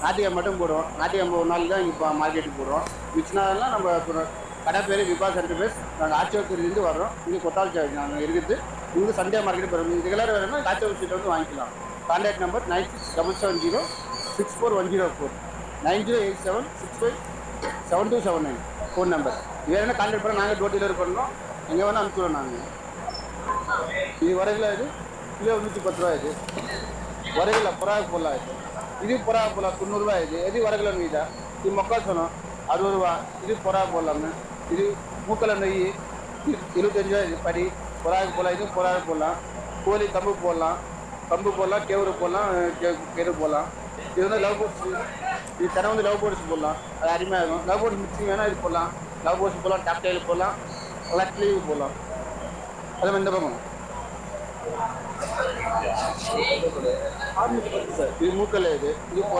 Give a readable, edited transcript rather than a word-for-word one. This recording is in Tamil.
நாட்டுக்காய் மட்டும் போடுவோம். நாட்டுக்காய் ஒரு நாள் தான் இப்போ மார்க்கெட்டுக்கு போடுவோம். மிச்ச நாளெல்லாம் நம்ம அப்புறம் கடை பேர் விபாஸ் என்டர்பிரைஸ். நாங்கள் ஆச்சிவரத்துலேருந்து வர்றோம். இங்கே கொத்தாள் நாங்கள் இருக்குது. இங்கே சண்டே மார்க்கெட் போகிறோம். நீங்கள் ரெகுலராக வேணும்னா ஆச்சிவரம் ஸ்ட்ரீட் வந்து வாங்கிக்கலாம். Contact number 9677064104 9087657279 phone number. இது வேணால் கான்டாக்ட் பண்ணால் நாங்கள் டோர் டெலிவரி பண்ணோம். எங்கே வேணால் அனுப்பிச்சுடுவோம் நாங்கள். இது வரையில் இது கிலோ 110 ரூபா. இது வரையில் புறாவுக்கு போடலாம். இது புறா போடலாம் 90 ரூபா. இது வரகிலோ நெய். இது மொக்காசனம் 60 ரூபா. இது புறா போடலாங்க. இது மூக்கல நெய் 25 ரூபா. இது படி புறாவுக்கு போடலாம். இது புறாவுக்கு போடலாம். கோழி கம்பு போடலாம். கேவுரு போடலாம். கெரு போடலாம். இது வந்து லவ் போர்ட்ஸ். இது தர வந்து லவ் போர்ட்ஸ் போடலாம். அது அருமையாக இருக்கும். லவ் போர்ட்ஸ் மிக்சிங் வேணால் இது போடலாம். லவ் போர்ட்ஸ் போடலாம். டாப் டைல் போடலாம். லீவ் போடலாம். அதே மாதிரி இந்த பக்கம் இது மூக்கல். இது